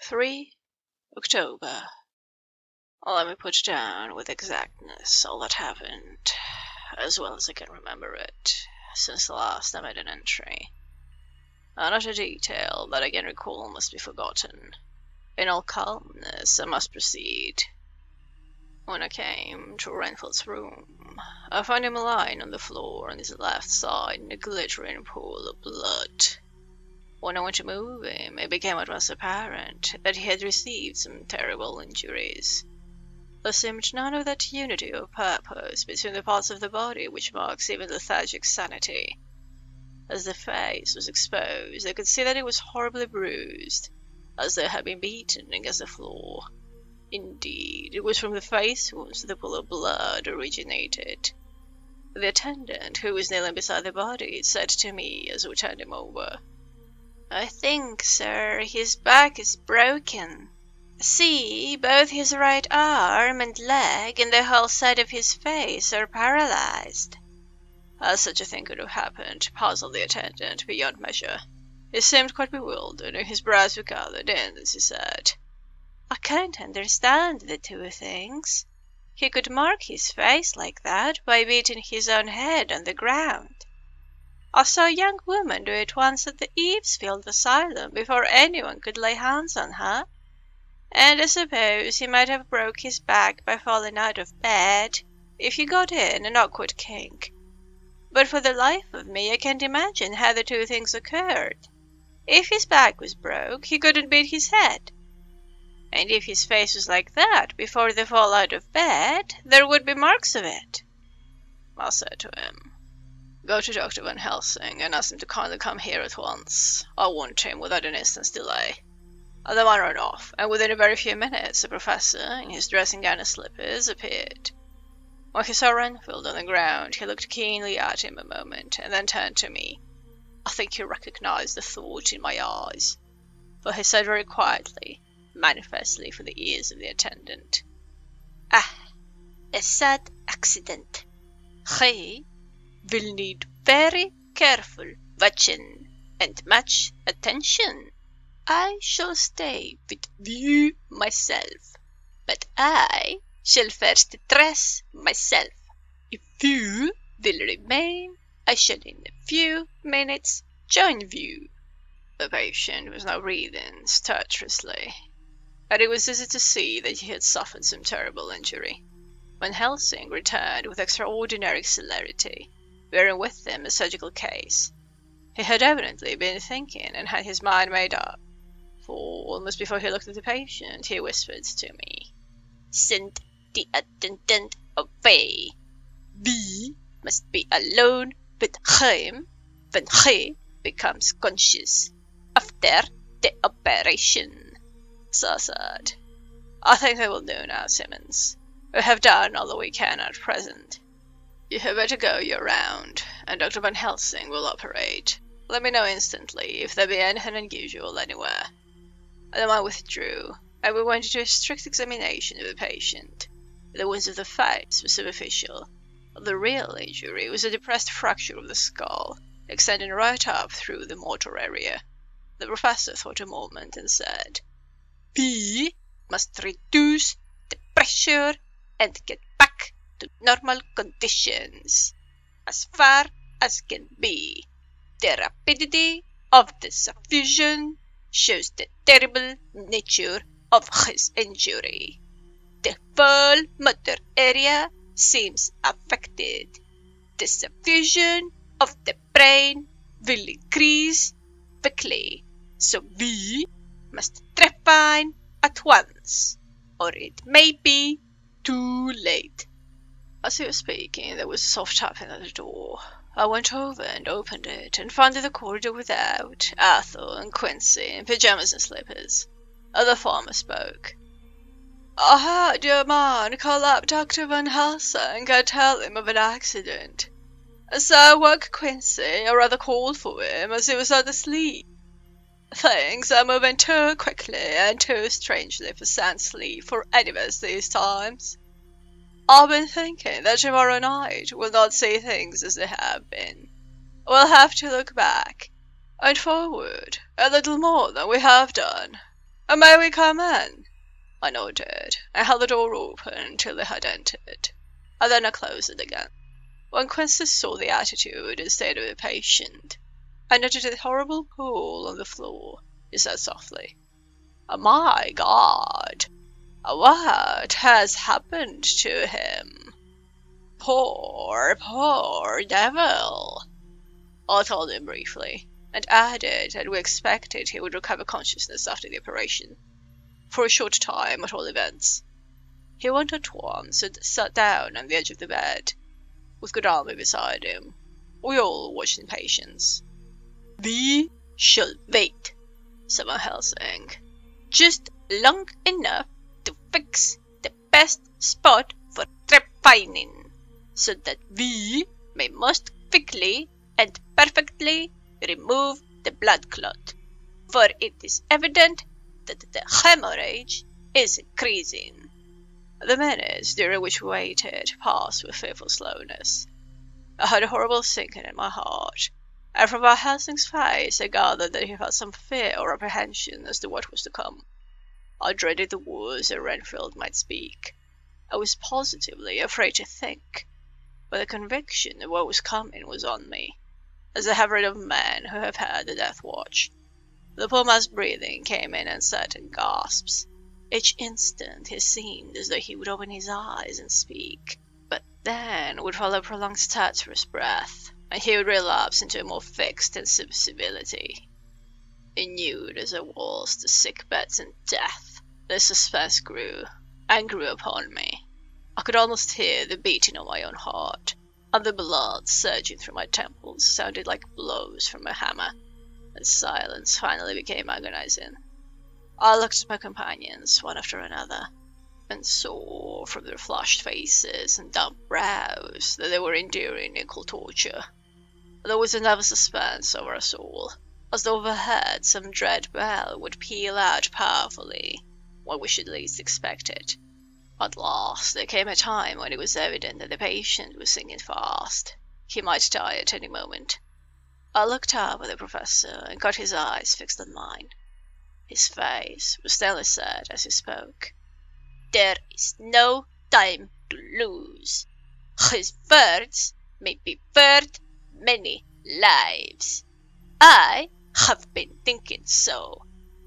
3 October. Let me put down with exactness all that happened, as well as I can remember it, since the last I made an entry. Not a detail that I can recall must be forgotten. In all calmness I must proceed. When I came to Renfield's room, I found him lying on the floor on his left side in a glittering pool of blood. When I went to move him, it became at once apparent that he had received some terrible injuries. There seemed none of that unity of purpose between the parts of the body which marks even lethargic sanity. As the face was exposed, I could see that it was horribly bruised, as though it had been beaten against the floor. Indeed, it was from the face wounds that the pool of blood originated. The attendant, who was kneeling beside the body, said to me as we turned him over, "I think, sir, his back is broken. See, both his right arm and leg and the whole side of his face are paralyzed." How such a thing could have happened puzzled the attendant beyond measure. He seemed quite bewildered, and his brows were gathered in as he said, "I can't understand the two things. He could mark his face like that by beating his own head on the ground. I saw a young woman do it once at the Eavesfield Asylum before anyone could lay hands on her. And I suppose he might have broke his back by falling out of bed, if he got in an awkward kink. But for the life of me I can't imagine how the two things occurred. If his back was broke, he couldn't beat his head. And if his face was like that before the fall out of bed, there would be marks of it." I said to him, "Go to Dr. Van Helsing and ask him to kindly come here at once. I want him without an instant's delay." The man ran off, and within a very few minutes the professor, in his dressing gown and slippers, appeared. When he saw Renfield on the ground, he looked keenly at him a moment, and then turned to me. I think he recognized the thought in my eyes, for he said very quietly, manifestly for the ears of the attendant, "Ah, a sad accident. He will need very careful watching and much attention. I shall stay with you myself, but I shall first dress myself. If you will remain, I shall in a few minutes join you." The patient was now breathing stertorously, and it was easy to see that he had suffered some terrible injury. When Helsing returned with extraordinary celerity, bearing with him a surgical case, he had evidently been thinking and had his mind made up, for almost before he looked at the patient, he whispered to me, "Send the attendant away. We must be alone with him when he becomes conscious after the operation." So I said, "I think I will do now, Simmons. We have done all that we can at present. You had better go your round, and Dr. Van Helsing will operate. Let me know instantly if there be anything unusual anywhere." The man withdrew, and we went into a strict examination of the patient. The wounds of the face were superficial. The real injury was a depressed fracture of the skull, extending right up through the motor area. The professor thought a moment and said, "We must reduce the pressure and get back to normal conditions as far as can be. The rapidity of the suffusion shows the terrible nature of his injury. The whole motor area seems affected. The suffusion of the brain will increase quickly, so we must trephine at once, or it may be too late." As he was speaking, there was a soft tapping at the door. I went over and opened it, and found in the corridor without Ethel and Quincy in pyjamas and slippers. The former spoke. "I heard your man call up Dr. Van Helsing and tell him of an accident. So I woke Quincy, or rather called for him, as he was not asleep. Things are moving too quickly and too strangely for sound sleep for any of us these times. I've been thinking that tomorrow night we'll not see things as they have been. We'll have to look back and forward a little more than we have done. May we come in? I nodded, and held the door open till they had entered. Then I closed it again. When Quincy saw the attitude and state of the patient, I noted a horrible pool on the floor. He said softly, "My God, what has happened to him? Poor devil." I told him briefly, and added that we expected he would recover consciousness after the operation. For a short time, at all events. He went at once and sat down on the edge of the bed, with Godalming beside him. We all watched in patience. "We shall wait," said Van Helsing, "just long enough to fix the best spot for trepanning, so that we may most quickly and perfectly remove the blood clot, for it is evident that the hemorrhage is increasing." The minutes during which we waited passed with fearful slowness. I had a horrible sinking in my heart, and from Van Helsing's face I gathered that he felt some fear or apprehension as to what was to come. I dreaded the words that Renfield might speak. I was positively afraid to think, but the conviction of what was coming was on me, as I have read of men who have had the death watch. The poor man's breathing came in uncertain gasps. Each instant it seemed as though he would open his eyes and speak, but then would follow prolonged stertorous breath, and he would relapse into a more fixed insensibility. Inured as I was to sick beds and death, the suspense grew and grew upon me. I could almost hear the beating of my own heart, and the blood surging through my temples sounded like blows from a hammer. The silence finally became agonizing. I looked at my companions, one after another, and saw from their flushed faces and damp brows that they were enduring equal torture. There was a nervous suspense over us all, as though overhead some dread bell would peal out powerfully when we should least expect it. At last there came a time when it was evident that the patient was sinking fast. He might die at any moment. I looked up at the professor and caught his eyes fixed on mine. His face was sternly set as he spoke. "There is no time to lose. His words may be worth many lives. I have been thinking so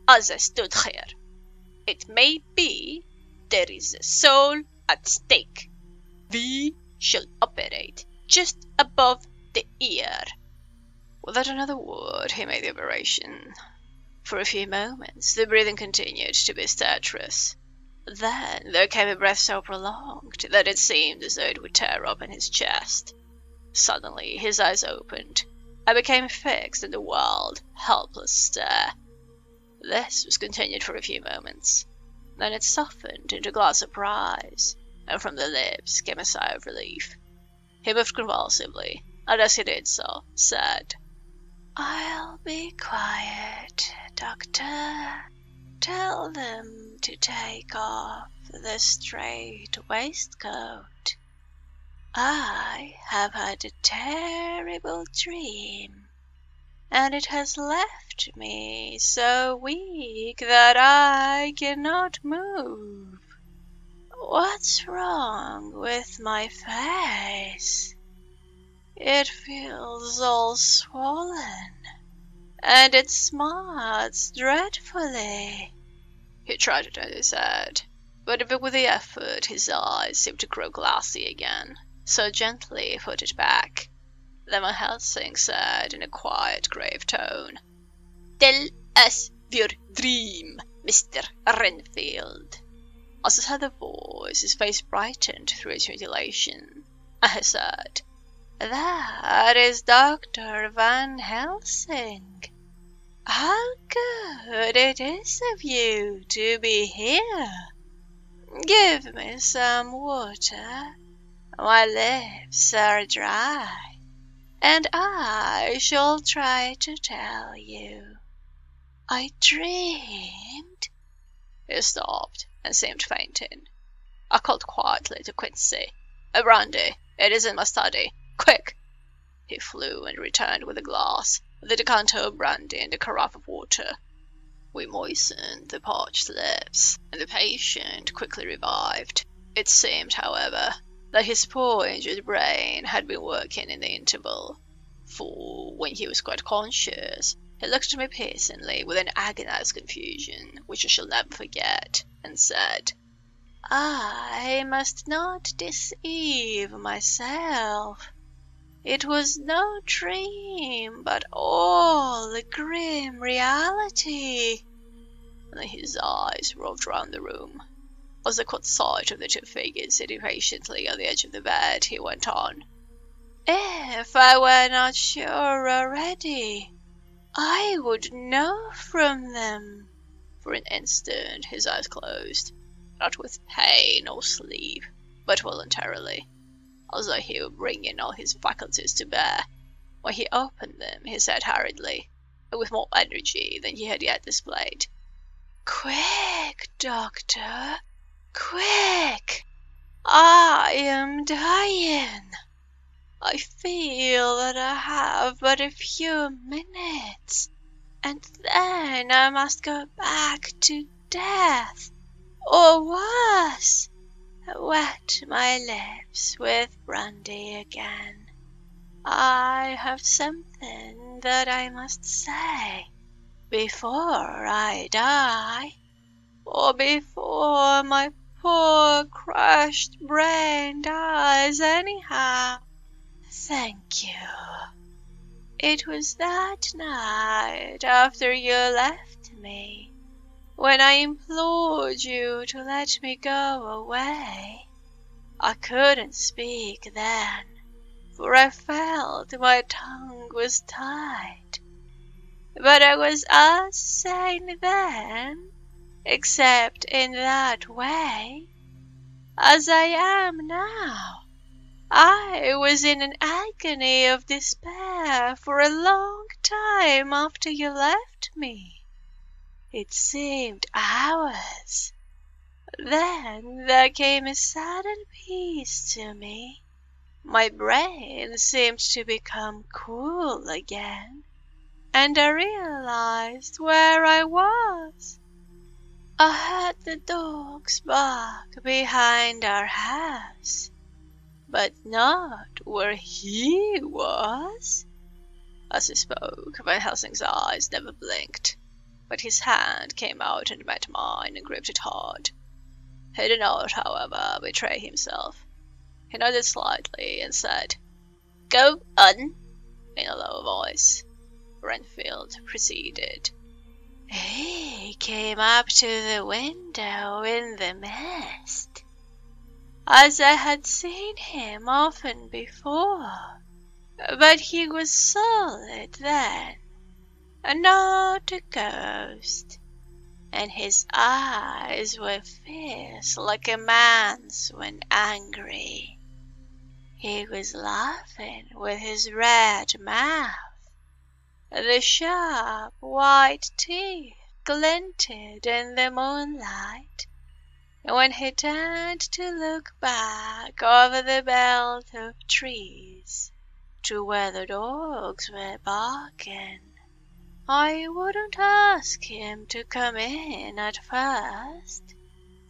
as I stood here. It may be there is a soul at stake. We shall operate just above the ear." Without another word, he made the operation. For a few moments, the breathing continued to be stertorous. Then there came a breath so prolonged that it seemed as though it would tear open his chest. Suddenly, his eyes opened. I became fixed in the wild, helpless stare. This was continued for a few moments. Then it softened into glad surprise, and from the lips came a sigh of relief. He moved convulsively, and as he did so, said, "I'll be quiet, Doctor. Tell them to take off the strait waistcoat. I have had a terrible dream, and it has left me so weak that I cannot move. What's wrong with my face? It feels all swollen, and it smarts dreadfully." He tried to turn his head, but even with the effort his eyes seemed to grow glassy again, so gently he put it back. Then Van Helsing said in a quiet, grave tone, "Tell us your dream, Mr. Renfield." As he heard the voice, his face brightened through its mutilation, and he said, "That is Dr. Van Helsing. How good it is of you to be here. Give me some water. My lips are dry, and I shall try to tell you. I dreamed—" He stopped and seemed fainting. I called quietly to Quincy, "A brandy, it is in my study. Quick!" He flew and returned with a glass, the decanter of brandy and a carafe of water. We moistened the parched lips, and the patient quickly revived. It seemed, however, that his poor injured brain had been working in the interval, for when he was quite conscious, he looked at me piercingly with an agonized confusion which I shall never forget, and said, "I must not deceive myself. It was no dream, but all a grim reality." And then his eyes roved round the room. As I caught sight of the two figures sitting patiently on the edge of the bed, he went on, "If I were not sure already, I would know from them." For an instant his eyes closed, not with pain or sleep, but voluntarily, as though he were bringing all his faculties to bear. When he opened them, he said hurriedly, and with more energy than he had yet displayed, "Quick, doctor, quick! I am dying. I feel that I have but a few minutes, and then I must go back to death, or worse, wet my lips with brandy again. I have something that I must say before I die, or before my poor crushed brain dies anyhow. Thank you. It was that night after you left me, when I implored you to let me go away. I couldn't speak then, for I felt my tongue was tied. But I was as sane then, except in that way, as I am now. I was in an agony of despair for a long time after you left me. It seemed hours. Then there came a sudden peace to me. My brain seemed to become cool again, and I realized where I was. I heard the dogs bark behind our house, but not where he was." As he spoke, Van Helsing's eyes never blinked, but his hand came out and met mine and gripped it hard. He did not, however, betray himself. He nodded slightly and said, "Go on," in a low voice. Renfield proceeded. "He came up to the window in the mist, as I had seen him often before, but he was solid then, not a ghost, and his eyes were fierce like a man's when angry. He was laughing with his red mouth. The sharp white teeth glinted in the moonlight, and when he turned to look back over the belt of trees to where the dogs were barking, I wouldn't ask him to come in at first,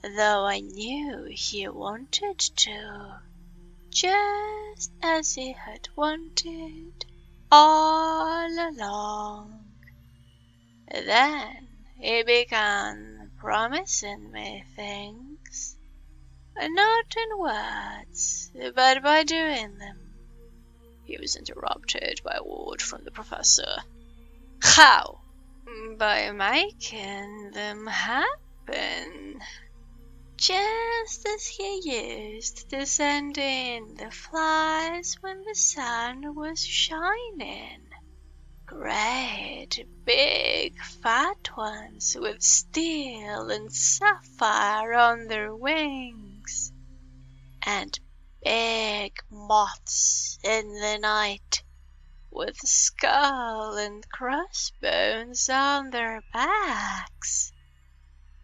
though I knew he wanted to, just as he had wanted all along. Then he began promising me things, not in words, but by doing them." He was interrupted by a word from the professor. "How?" "By making them happen, just as he used to send in the flies when the sun was shining. Great, big, fat ones with steel and sapphire on their wings, and big moths in the night with skull and crossbones on their backs."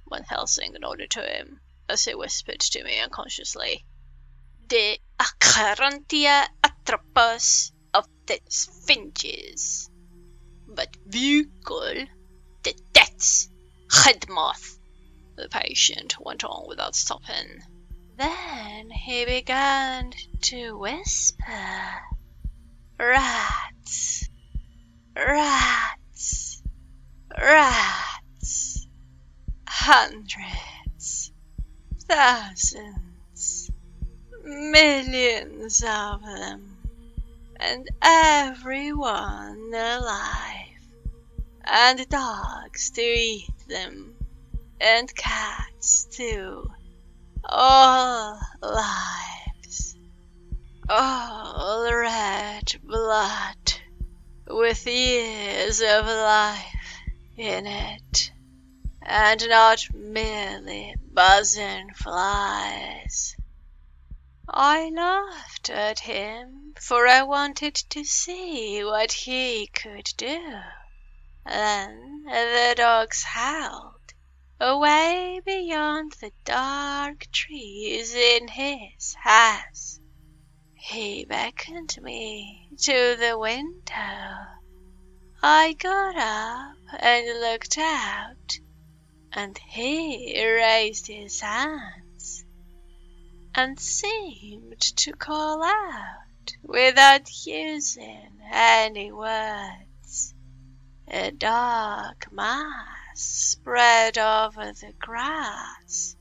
Van Helsing nodded to him as he whispered to me unconsciously, "The Acherontia atropos of the Sphinges. But Vucul, the deaths head moth, the patient went on without stopping. Then he began to whisper, rats, rats, rats, hundreds, thousands, millions of them, and everyone alive, and dogs to eat them, and cats too, all lives, all red blood, with years of life in it, and not merely buzzing flies. I laughed at him, for I wanted to see what he could do. Then the dogs howled, away beyond the dark trees in his house. He beckoned me to the window. I got up and looked out, and he raised his hands and seemed to call out without using any words. A dark mass spread over the grass,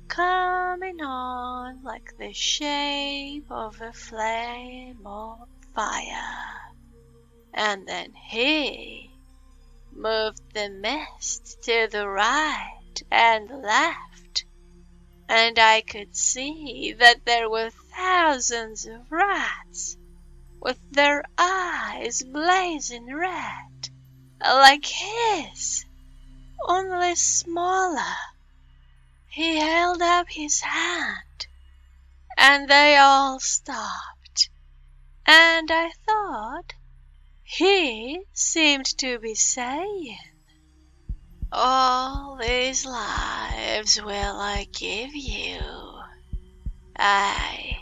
coming on like the shape of a flame of fire. And then he moved the mist to the right and left, and I could see that there were thousands of rats with their eyes blazing red, like his, only smaller. He held up his hand, and they all stopped, and I thought he seemed to be saying, all these lives will I give you, aye,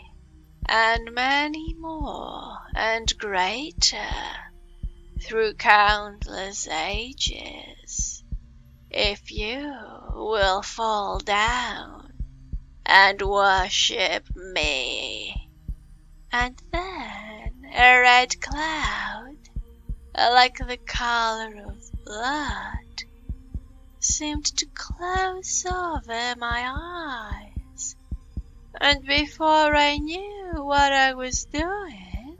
and many more and greater, through countless ages, if you will fall down and worship me. And then a red cloud, like the color of blood, seemed to close over my eyes, and before I knew what I was doing,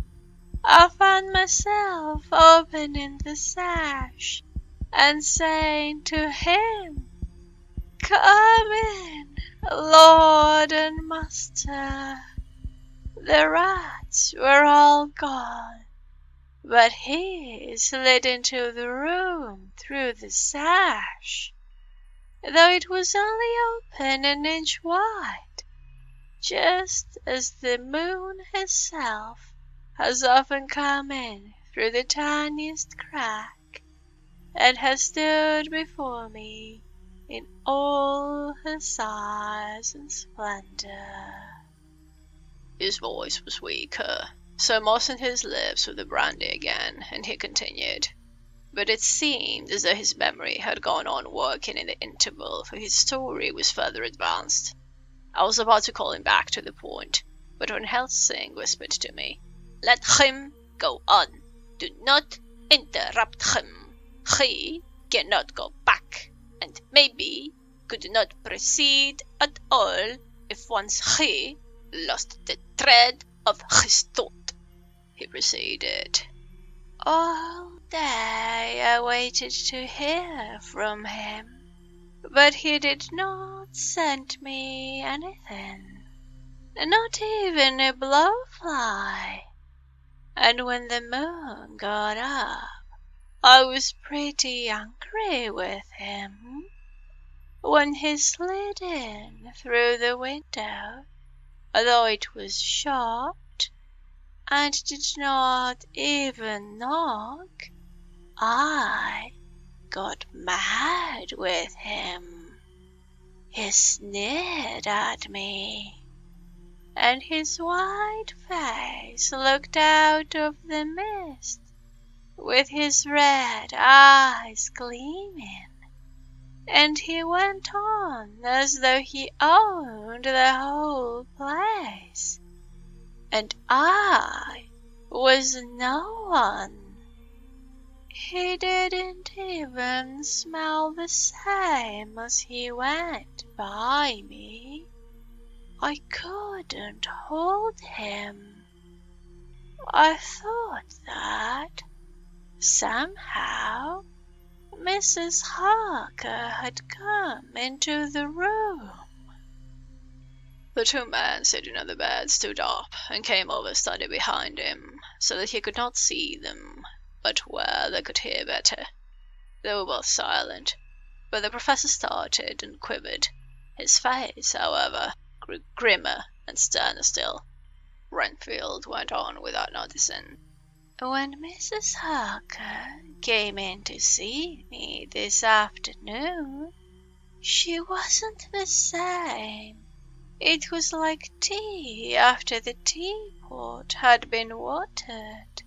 I found myself opening the sash and saying to him, "Come in, Lord and Master." The rats were all gone, but he slid into the room through the sash, though it was only open an inch wide, just as the moon herself has often come in through the tiniest crack, and has stood before me in all her size and splendor. His voice was weaker, so moistened his lips with the brandy again, and he continued. But it seemed as though his memory had gone on working in the interval, for his story was further advanced. I was about to call him back to the point, but Van Helsing whispered to me, "Let him go on. Do not interrupt him. He cannot go back, and maybe could not proceed at all if once he lost the thread of his thought," he proceeded. All day I waited to hear from him, but he did not send me anything, not even a blowfly. And when the moon got up, I was pretty angry with him. When he slid in through the window, though it was shut, and did not even knock, I got mad with him. He sneered at me, and his white face looked out of the mist with his red eyes gleaming. And he went on as though he owned the whole place. And I was no one. He didn't even smell the same as he went by me. I couldn't hold him. I thought that, somehow, Mrs. Harker had come into the room. The two men sitting on the bed stood up and came over slightly behind him, so that he could not see them, but where they could hear better. They were both silent, but the professor started and quivered. His face, however, grew grimmer and sterner still. Renfield went on without noticing. When Mrs. Harker came in to see me this afternoon, she wasn't the same. It was like tea after the teapot had been watered.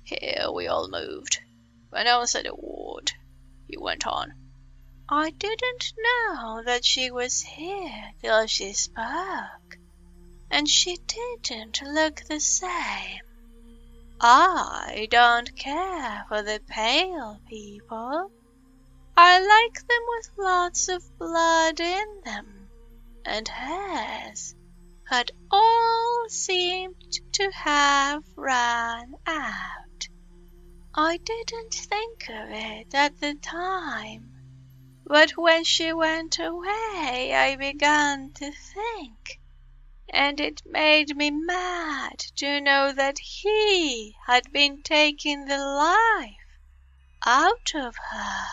Here we all moved, but no one said a word. He went on. I didn't know that she was here till she spoke, and she didn't look the same. I don't care for the pale people. I like them with lots of blood in them, and hers had all seemed to have run out. I didn't think of it at the time, but when she went away I began to think, and it made me mad to know that he had been taking the life out of her.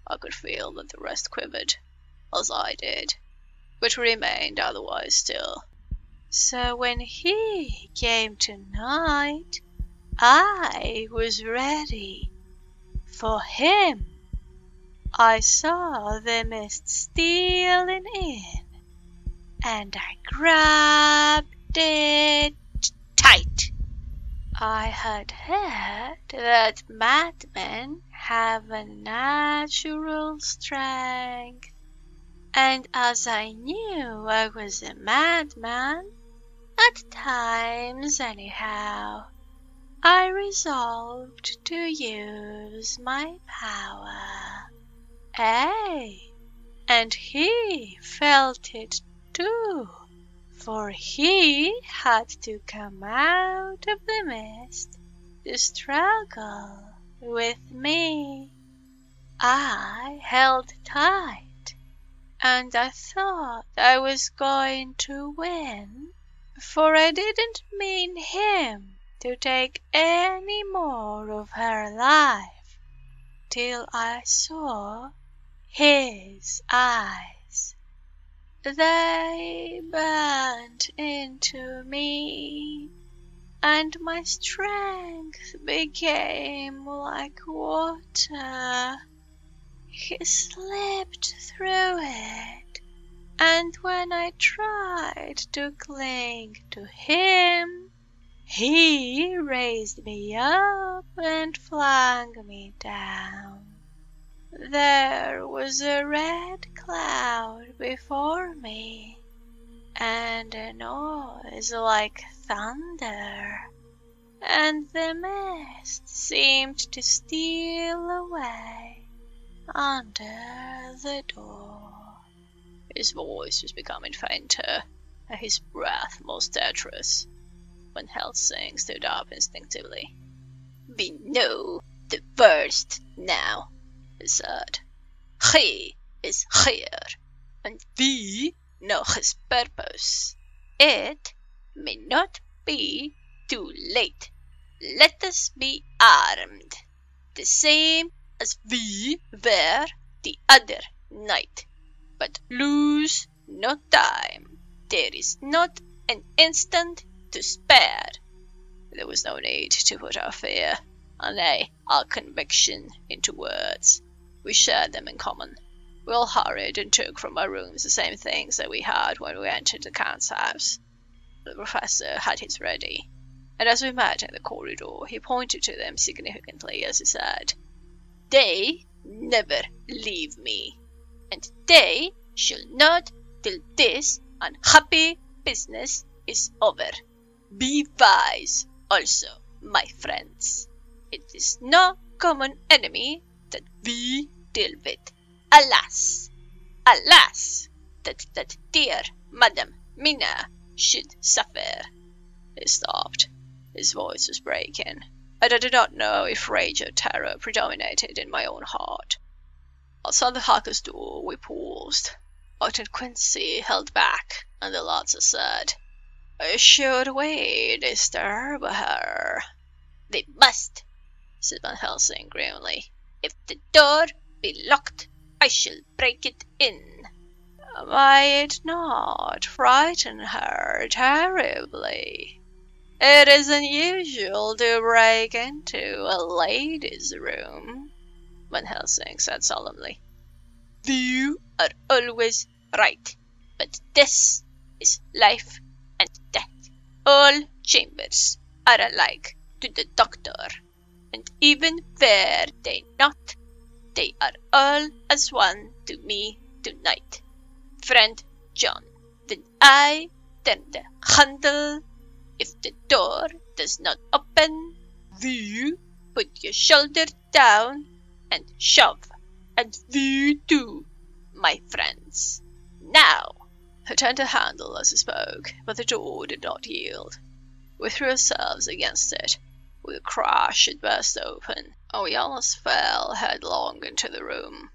I could feel that the rest quivered, as I did, but remained otherwise still. So when he came tonight, I was ready for him. I saw the mist stealing in, and I grabbed it tight. I had heard that madmen have a natural strength, and as I knew I was a madman, at times anyhow, I resolved to use my power. And he felt it too, for he had to come out of the mist to struggle with me. I held tight, and I thought I was going to win, for I didn't mean him to take any more of her life till I saw his eyes. They burned into me, and my strength became like water. He slipped through it, and when I tried to cling to him, he raised me up and flung me down. There was a red cloud before me, and a noise like thunder, and the mist seemed to steal away under the door. His voice was becoming fainter, and his breath more stertorous, when Helsing stood up instinctively. "We know the worst now," he said. "He is here, and we know his purpose. It may not be too late. Let us be armed, the same as we were the other night. But lose no time. There is not an instant to spare." There was no need to put our fear, nay, our conviction, into words. We shared them in common. We all hurried and took from our rooms the same things that we had when we entered the Count's house. The professor had his ready, and as we met in the corridor, he pointed to them significantly as he said, "They never leave me, and they shall not till this unhappy business is over. Be wise also, my friends. It is no common enemy that we deal with. Alas, alas, that dear Madam Mina should suffer. He stopped. His voice was breaking, and I did not know if rage or terror predominated in my own heart. Outside the Harker's door we paused. Martin Quincy held back, and the lads said, "Should we disturb her?" "They must," said Van Helsing grimly. "If the door be locked, I shall break it in." "Might not frighten her terribly. It is unusual to break into a lady's room," Van Helsing said solemnly. "You are always right, but this is life and death. All chambers are alike to the doctor, and even were they not, they are all as one to me tonight. Friend John, then I turn the handle. If the door does not open, you put your shoulder down and shove, and we do, my friends. Now." He turned the handle as he spoke, but the door did not yield. We threw ourselves against it. With a crash it burst open, and we almost fell headlong into the room.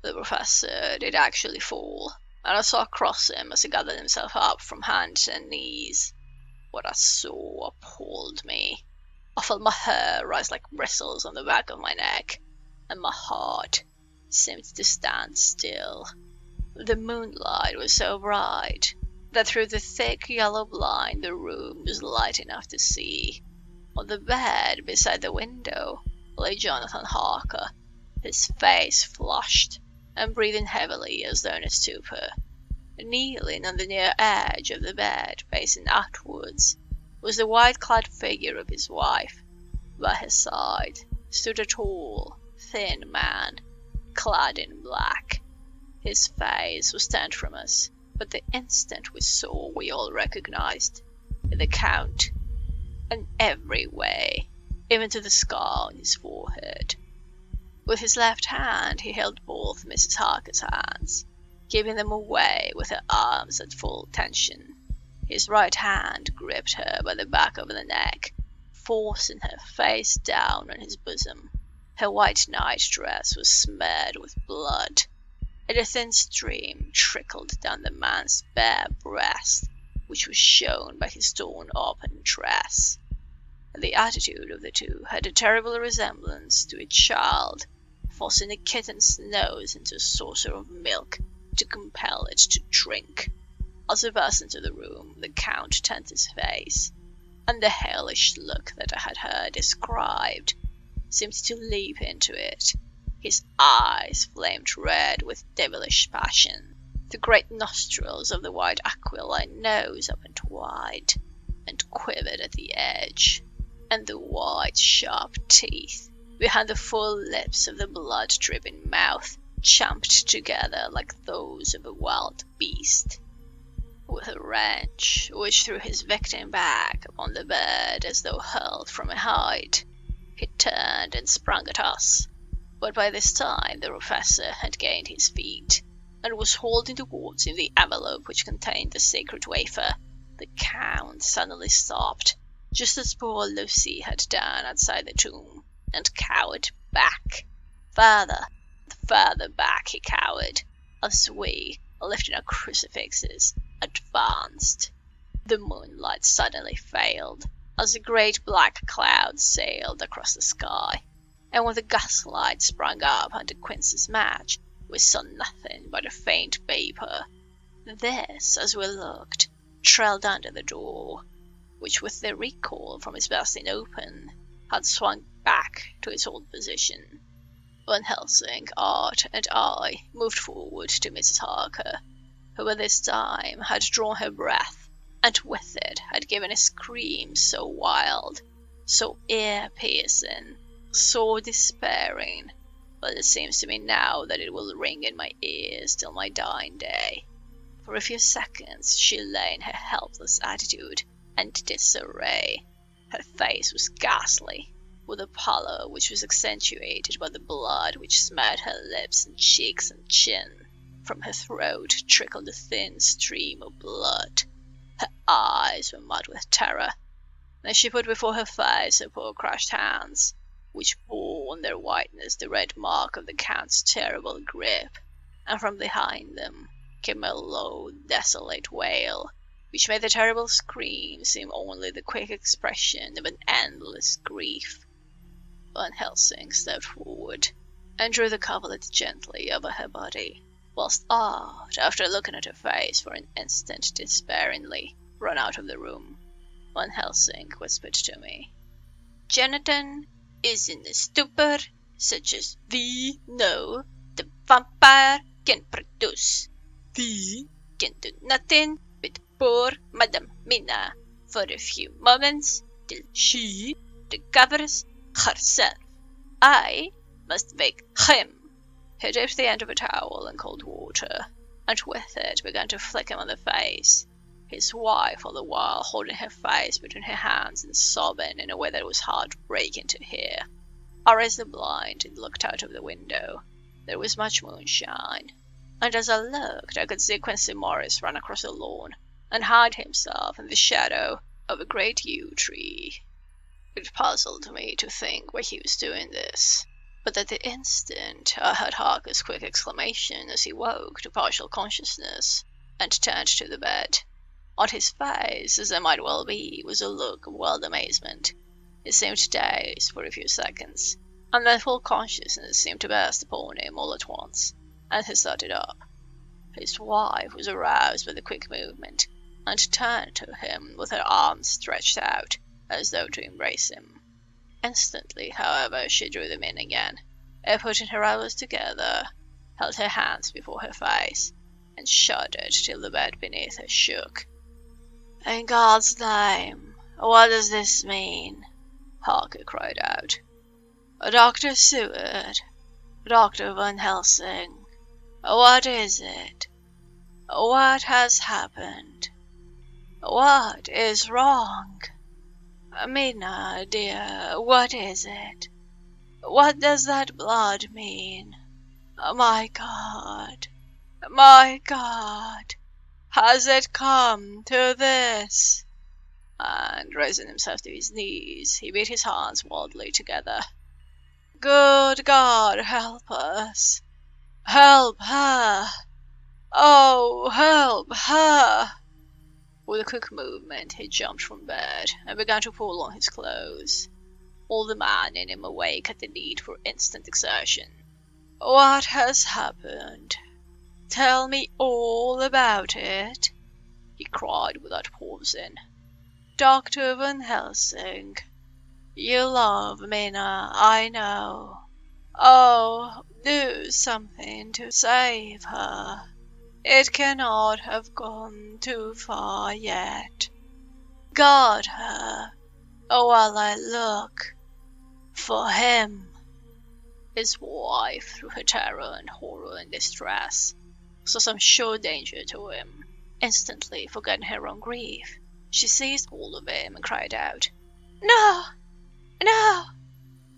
The professor did actually fall, and I saw across him as he gathered himself up from hands and knees. What I saw appalled me. I felt my hair rise like bristles on the back of my neck, and my heart seemed to stand still. The moonlight was so bright that through the thick yellow blind the room was light enough to see. On the bed beside the window lay Jonathan Harker, his face flushed and breathing heavily as though in a stupor. Kneeling on the near edge of the bed, facing outwards, was the white-clad figure of his wife. By his side stood a tall, thin man, clad in black. His face was turned from us, but the instant we saw we all recognized the Count, in every way, even to the scar on his forehead. With his left hand he held both Mrs. Harker's hands, keeping them away with her arms at full tension. His right hand gripped her by the back of the neck, forcing her face down on his bosom. Her white night-dress was smeared with blood, and a thin stream trickled down the man's bare breast, which was shown by his torn-open dress. The attitude of the two had a terrible resemblance to a child forcing a kitten's nose into a saucer of milk to compel it to drink. As he burst into the room, the Count turned his face, and the hellish look that I had heard described seemed to leap into it. His eyes flamed red with devilish passion. The great nostrils of the white aquiline nose opened wide and quivered at the edge, and the white sharp teeth behind the full lips of the blood-dripping mouth champed together like those of a wild beast. With a wrench which threw his victim back upon the bed as though hurled from a height, he turned and sprang at us. But by this time the professor had gained his feet, and was holding towards him the envelope which contained the sacred wafer. The Count suddenly stopped, just as poor Lucy had done outside the tomb, and cowered back. Further back he cowered, as we, lifting our crucifixes, advanced. The moonlight suddenly failed, as a great black cloud sailed across the sky, and when the gaslight sprang up under Quincy's match, we saw nothing but a faint vapour. This, as we looked, trailed under the door, which with the recoil from its bursting open, had swung back to its old position. Van Helsing, Art, and I moved forward to Mrs. Harker, who by this time had drawn her breath, and with it had given a scream so wild, so ear-piercing, so despairing, but it seems to me now that it will ring in my ears till my dying day. For a few seconds she lay in her helpless attitude and disarray. Her face was ghastly, with a pallor which was accentuated by the blood which smeared her lips and cheeks and chin. From her throat trickled a thin stream of blood. Her eyes were mad with terror. Then she put before her face her poor crushed hands, which bore on their whiteness the red mark of the Count's terrible grip, and from behind them came a low, desolate wail, which made the terrible scream seem only the quick expression of an endless grief. Van Helsing stepped forward and drew the coverlet gently over her body, whilst Art, after looking at her face for an instant despairingly, ran out of the room. Van Helsing whispered to me, "Jonathan is in a stupor such as we know the vampire can produce. We can do nothing but poor Madame Mina for a few moments till she recovers herself. I must wake him." He dipped the end of a towel in cold water, and with it began to flick him on the face, his wife all the while holding her face between her hands and sobbing in a way that was heartbreaking to hear. I raised the blind and looked out of the window. There was much moonshine, and as I looked I could see Quincy Morris run across the lawn and hide himself in the shadow of a great yew tree. It puzzled me to think why he was doing this, but at the instant I heard Harker's quick exclamation as he woke to partial consciousness and turned to the bed. On his face, as there might well be, was a look of wild amazement. He seemed dazed for a few seconds, and then full consciousness seemed to burst upon him all at once, and he started up. His wife was aroused by the quick movement, and turned to him with her arms stretched out, as though to embrace him. Instantly, however, she drew them in again, and putting her elbows together, held her hands before her face, and shuddered till the bed beneath her shook. "In God's name, what does this mean?" Harker cried out. "Dr. Seward, Dr. Van Helsing, what is it? What has happened? What is wrong? Mina, dear, what is it? What does that blood mean? My God, my God, has it come to this?" And raising himself to his knees, he beat his hands wildly together. "Good God, help us! Help her! Oh, help her!" With a quick movement, he jumped from bed and began to pull on his clothes, all the man in him awake at the need for instant exertion. "What has happened? Tell me all about it," he cried without pausing. "Dr. Van Helsing, you love Mina, I know. Oh, do something to save her. It cannot have gone too far yet. Guard her while I look for him." His wife, through her terror and horror and distress, saw some sure danger to him. Instantly forgetting her own grief, she seized hold of him and cried out, "No, no,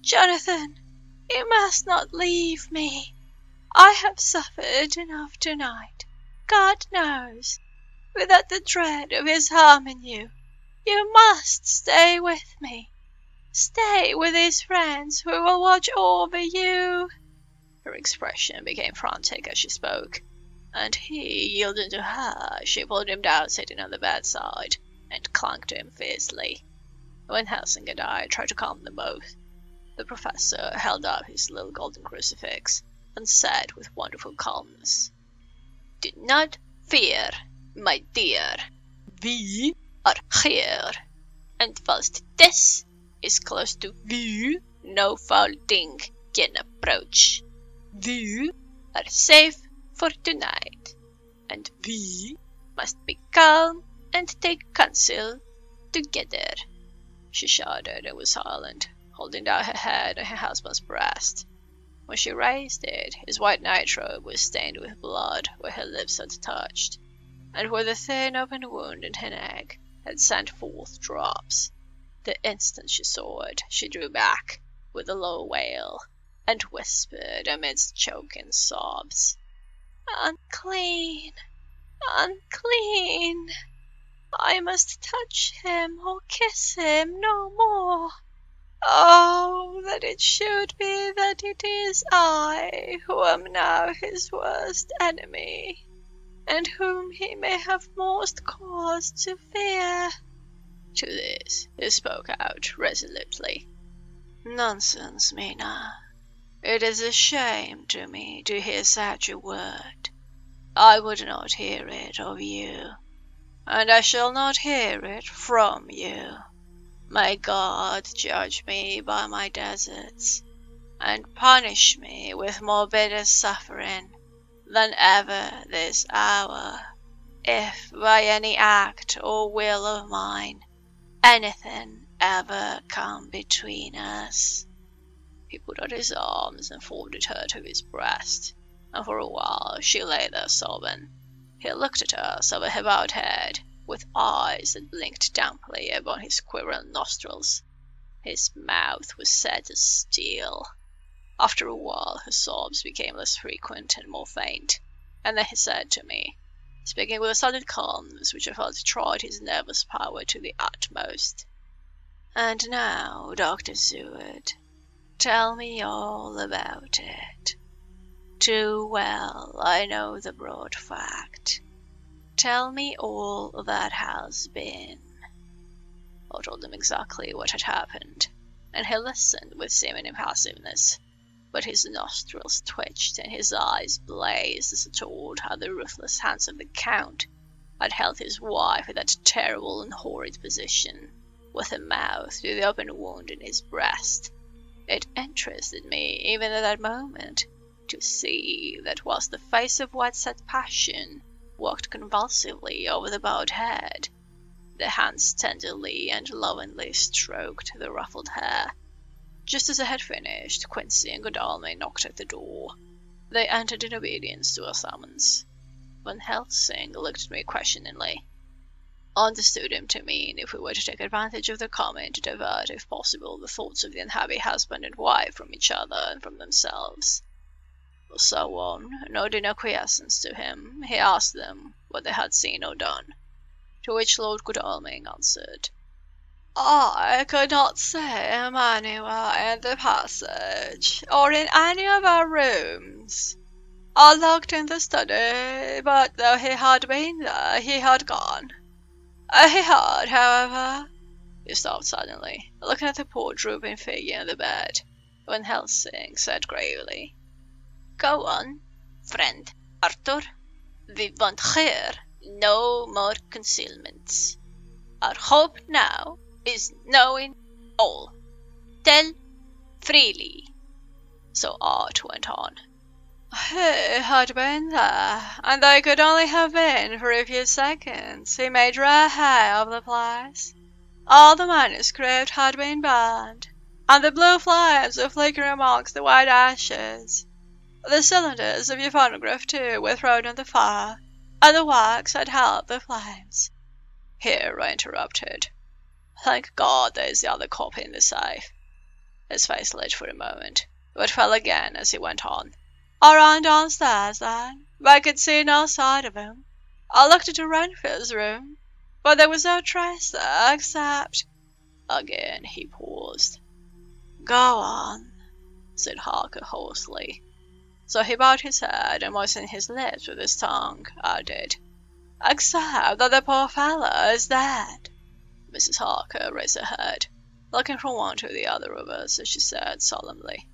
Jonathan, you must not leave me. I have suffered enough tonight, God knows, without the dread of his harming you. You must stay with me. Stay with these friends who will watch over you." Her expression became frantic as she spoke, and he, yielding to her, she pulled him down sitting on the bedside, and clung to him fiercely. Van Helsing and I tried to calm them both. The professor held up his little golden crucifix, and said with wonderful calmness, "Do not fear, my dear. We are here, and whilst this is close to you, no foul thing can approach. We are safe for tonight, and we must be calm and take counsel together." She shuddered and was silent, holding down her head on her husband's breast. When she raised it, his white nightrobe was stained with blood where her lips had touched, and where the thin open wound in her neck had sent forth drops. The instant she saw it, she drew back with a low wail, and whispered amidst choking sobs, "Unclean! Unclean! I must touch him or kiss him no more. Oh, that it should be that it is I who am now his worst enemy, and whom he may have most cause to fear." To this he spoke out resolutely. "Nonsense, Mina. It is a shame to me to hear such a word. I would not hear it of you, and I shall not hear it from you. May God judge me by my deserts, and punish me with more bitter suffering than ever this hour, if by any act or will of mine anything ever come between us." He put out his arms and folded her to his breast, and for a while she lay there sobbing. He looked at us over her bowed head, with eyes that blinked damply upon his quivering nostrils. His mouth was set as steel. After a while her sobs became less frequent and more faint, and then he said to me, speaking with a sudden calmness which I felt tried his nervous power to the utmost, "And now, Dr. Seward, tell me all about it. Too well I know the broad fact. Tell me all that has been." I told him exactly what had happened, and he listened with seeming impassiveness, but his nostrils twitched and his eyes blazed as he told how the ruthless hands of the Count had held his wife in that terrible and horrid position, with her mouth to the open wound in his breast. It interested me, even at that moment, to see that whilst the face of white-set passion walked convulsively over the bowed head, the hands tenderly and lovingly stroked the ruffled hair. Just as I had finished, Quincy and Godalming knocked at the door. They entered in obedience to a summons. Van Helsing looked at me questioningly. I understood him to mean if we were to take advantage of the coming to divert, if possible, the thoughts of the unhappy husband and wife from each other and from themselves. So on, nodding acquiescence to him, he asked them what they had seen or done, to which Lord Godalming answered, "I could not see him anywhere in the passage, or in any of our rooms. I looked in the study, but though he had been there, he had gone. He had, however—" He stopped suddenly, looking at the poor drooping figure in the bed. Van Helsing said gravely, "Go on, friend Arthur. We want here no more concealments. Our hope now is knowing all. Tell freely." So Art went on. "He had been there, and they could only have been for a few seconds. He made rare hay of the place. All the manuscript had been burned, and the blue flames were flickering amongst the white ashes. The cylinders of your phonograph, too, were thrown on the fire, and the wax had helped the flames." Here I interrupted. "Thank God there is the other copy in the safe." His face lit for a moment, but fell again as he went on. "I ran downstairs then, but I could see no sign of him. I looked into Renfield's room, but there was no trace there except—" Again he paused. "Go on," said Harker hoarsely. So he bowed his head and moistened his lips with his tongue, added, "Except that the poor fellow is dead." Mrs. Harker raised her head, looking from one to the other of us as she said solemnly,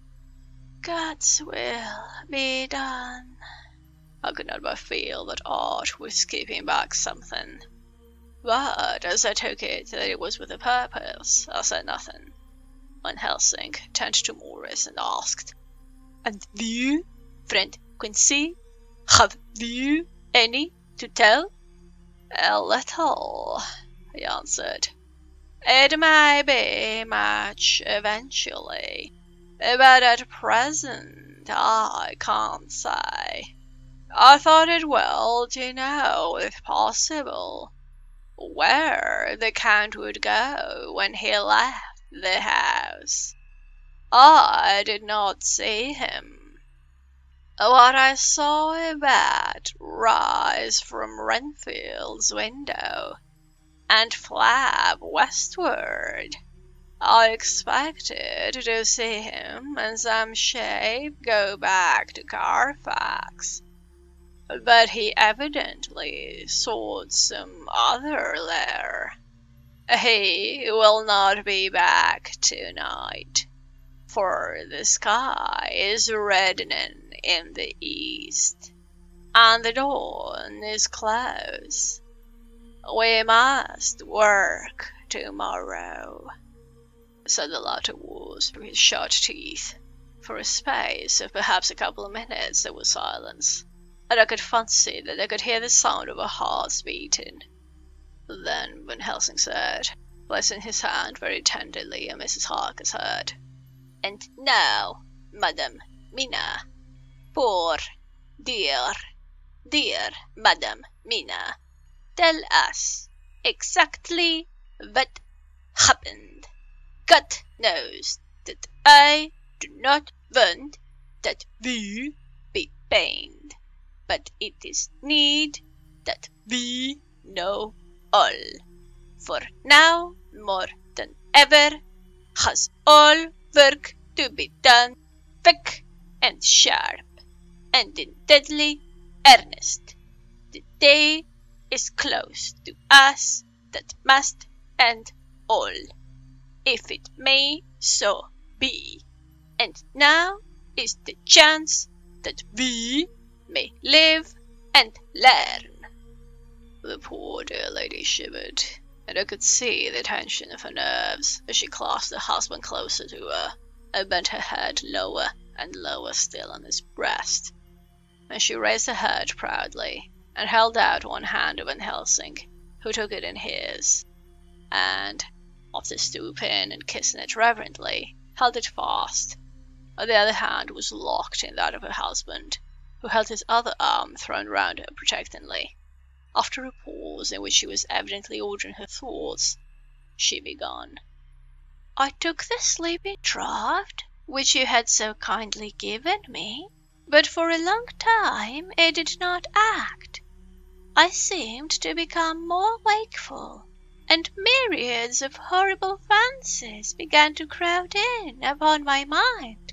"God's will be done." I could not but feel that Art was keeping back something, but as I took it that it was with a purpose, I said nothing. Van Helsing turned to Morris and asked, "And you, friend Quincy, have you any to tell?" "A little," he answered. "It may be much eventually. but at present I can't say. I thought it well to know, if possible, where the Count would go when he left the house. I did not see him. What I saw a bat rise from Renfield's window and flap westward. I expected to see him in some shape go back to Carfax, but he evidently sought some other lair. He will not be back tonight, for the sky is reddening in the east, and the dawn is close. We must work tomorrow, said the latter voice through his shut teeth. For a space of perhaps a couple of minutes there was silence, and I could fancy that I could hear the sound of a heart beating. Then Van Helsing said, placing his hand very tenderly on Mrs. Harker's head, "And now, Madam Mina, poor, dear Madam Mina, tell us exactly what happened. God knows that I do not want that we be pained, but it is need that we know all, for now more than ever has all work to be done quick and sharp, and in deadly earnest. The day is close to us that must end all, if it may so be, and now is the chance that we may live and learn." The poor dear lady shivered, and I could see the tension of her nerves as she clasped her husband closer to her and bent her head lower and lower still on his breast. And she raised her head proudly and held out one hand to Van Helsing, who took it in his, and, after stooping and kissing it reverently, held it fast. The other hand was locked in that of her husband, who held his other arm thrown round her protectingly. After a pause in which she was evidently ordering her thoughts, she began. "I took the sleeping draught which you had so kindly given me, but for a long time it did not act. I seemed to become more wakeful, and myriads of horrible fancies began to crowd in upon my mind,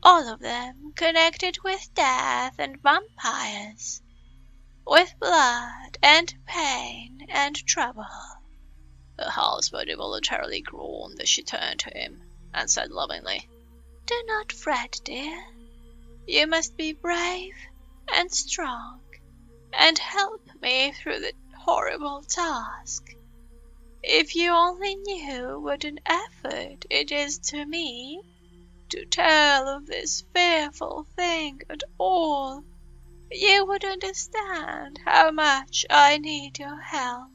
all of them connected with death and vampires, with blood and pain and trouble." Her husband involuntarily groaned as she turned to him and said lovingly, "Do not fret, dear. You must be brave and strong, and help me through the horrible task. If you only knew what an effort it is to me to tell of this fearful thing at all, you would understand how much I need your help.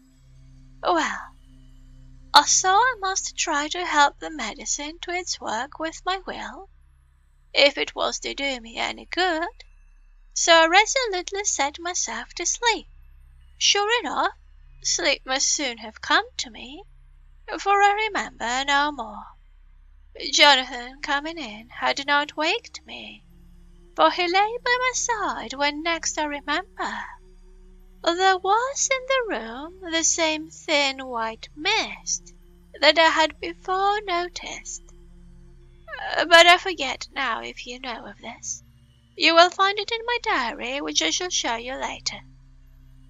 Well, I saw I must try to help the medicine to its work with my will, if it was to do me any good, so I resolutely set myself to sleep. Sure enough, sleep must soon have come to me, for I remember no more. Jonathan coming in had not waked me, for he lay by my side when next I remember. There was in the room the same thin white mist that I had before noticed, but I forget now if you know of this. You will find it in my diary, which I shall show you later.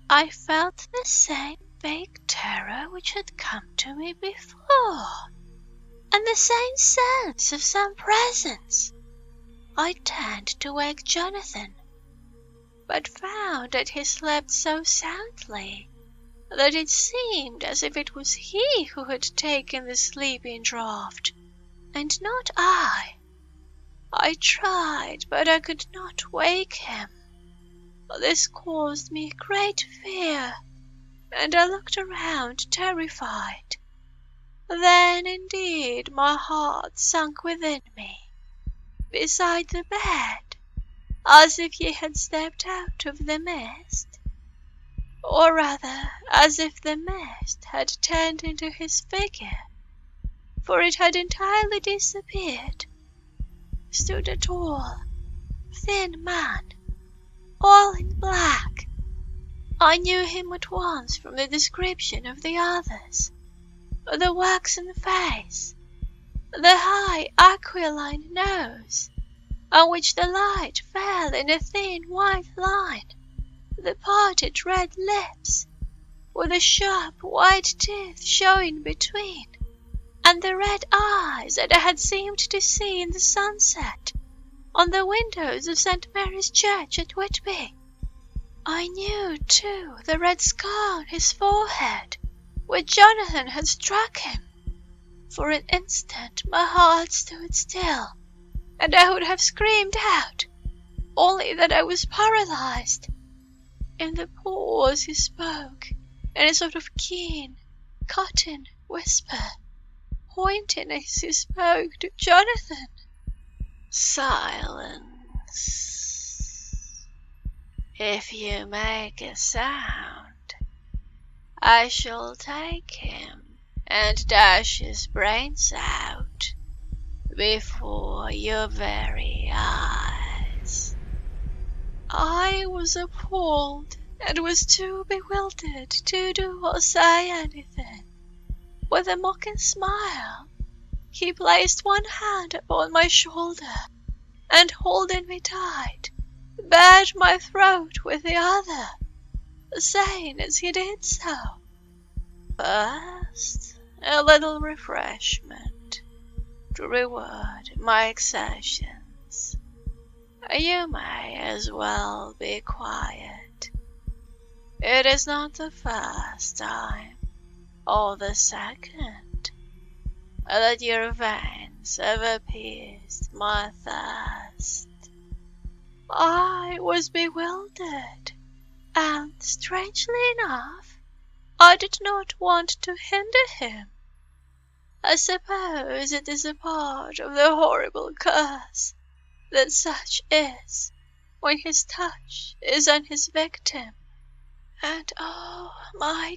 I felt the same vague terror which had come to me before, and the same sense of some presence. I turned to wake Jonathan, but found that he slept so soundly that it seemed as if it was he who had taken the sleeping draught, and not I. I tried, but I could not wake him. This caused me great fear, and I looked around terrified. Then, indeed, my heart sunk within me, beside the bed, as if he had stepped out of the mist, or rather as if the mist had turned into his figure, for it had entirely disappeared, stood a tall, thin man, all in black. I knew him at once from the description of the others. The waxen face, the high aquiline nose, on which the light fell in a thin white line, the parted red lips, with the sharp white teeth showing between, and the red eyes that I had seemed to see in the sunset on the windows of St. Mary's Church at Whitby. I knew, too, the red scar on his forehead, where Jonathan had struck him. For an instant my heart stood still, and I would have screamed out, only that I was paralyzed. In the pause he spoke, in a sort of keen, cutting whisper, pointing as he spoke to Jonathan. "Silence. If you make a sound, I shall take him and dash his brains out before your very eyes." I was appalled and was too bewildered to do or say anything. With a mocking smile, he placed one hand upon my shoulder, and holding me tight, bared my throat with the other, saying as he did so, "First, a little refreshment to reward my exertions. You may as well be quiet. It is not the first time, or the second, that your veins have appeased my thirst." I was bewildered, and, strangely enough, I did not want to hinder him. I suppose it is a part of the horrible curse that such is when his touch is on his victim. And oh, my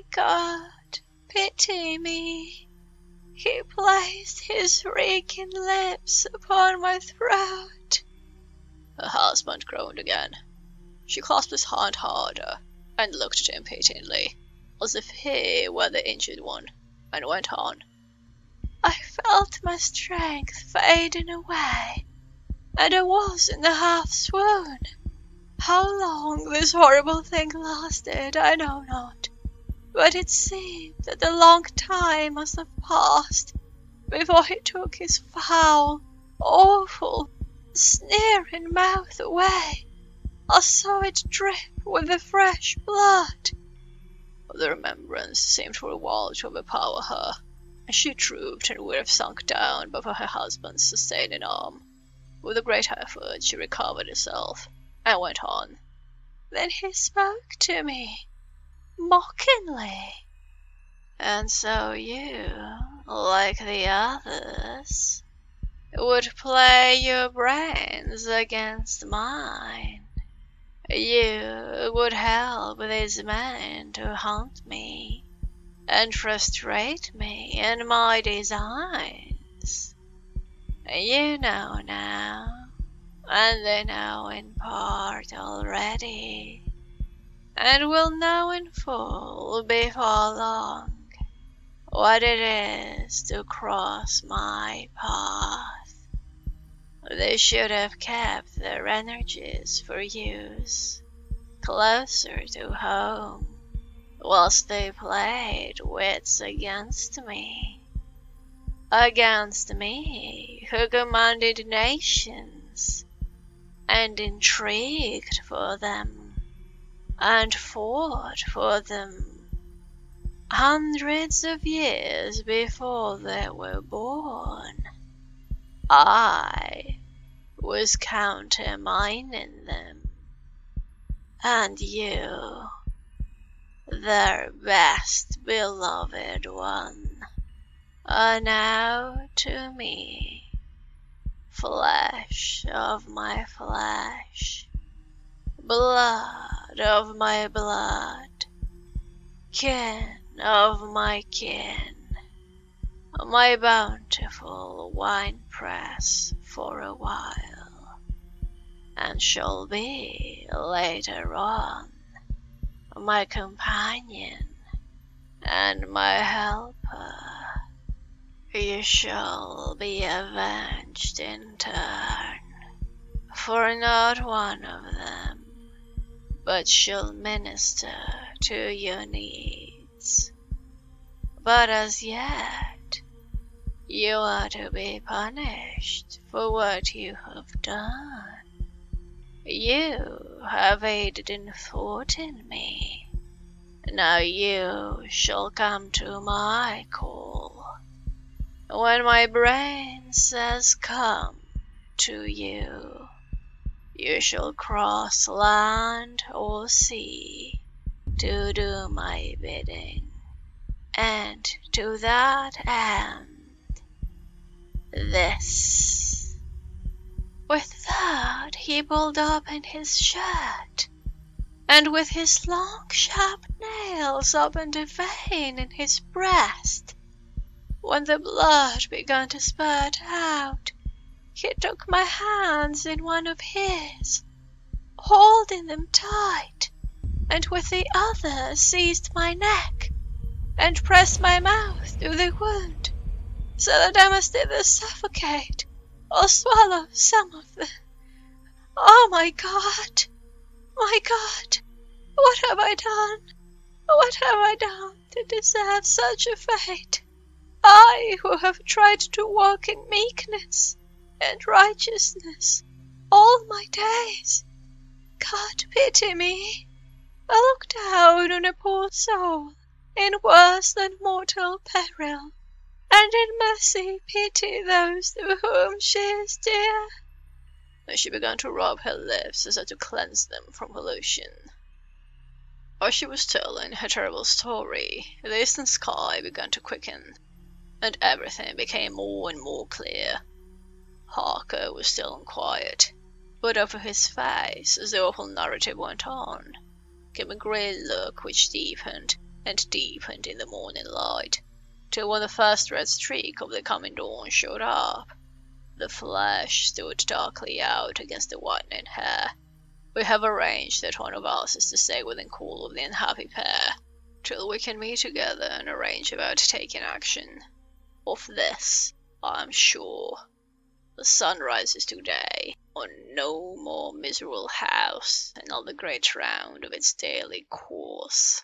God, pity me. He placed his reeking lips upon my throat. Her husband groaned again. She clasped his hand harder and looked at him pityingly, as if he were the injured one, and went on. I felt my strength fading away, and I was in a half-swoon. How long this horrible thing lasted I know not, but it seemed that a long time must have passed before he took his foul, awful, sneering mouth away. I saw it drip with the fresh blood. The remembrance seemed for a while to overpower her, and she drooped and would have sunk down but for her husband's sustaining arm. With a great effort she recovered herself, and went on. Then he spoke to me, mockingly. "And so you, like the others, would play your brains against mine. You would help these men to hunt me, and frustrate me in my designs. You know now, and they know in part already, and will know in full before long, what it is to cross my path. They should have kept their energies for use closer to home, whilst they played wits against me, who commanded nations, and intrigued for them, and fought for them, hundreds of years before they were born. I was countermining them, and you, their best beloved one, now to me, flesh of my flesh, blood of my blood, kin of my kin, my bountiful winepress for a while, and shall be later on my companion and my helper. You shall be avenged in turn, for not one of them but shall minister to your needs. But as yet, you are to be punished for what you have done. You have aided in thwarting me. Now you shall come to my call. When my brain says come to you, you shall cross land or sea to do my bidding. And to that end, this. With that he pulled open his shirt, and with his long sharp nails opened a vein in his breast. When the blood began to spurt out, he took my hands in one of his, holding them tight, and with the other seized my neck, and pressed my mouth through the wound, so that I must either suffocate or swallow some of the... Oh, my God! My God! What have I done? What have I done to deserve such a fate? I who have tried to walk in meekness and righteousness all my days. God pity me. I look down on a poor soul in worse than mortal peril, and in mercy pity those to whom she is dear. And she began to rub her lips as though to cleanse them from pollution. As she was telling her terrible story, the eastern sky began to quicken, and everything became more and more clear. Harker was still unquiet, but over his face, as the awful narrative went on, came a grey look which deepened and deepened in the morning light, till when the first red streak of the coming dawn showed up, the flesh stood darkly out against the whitening hair. We have arranged that one of us is to stay within call of the unhappy pair, till we can meet together and arrange about taking action. Of this I am sure. The sun rises today on no more miserable house and on the great round of its daily course.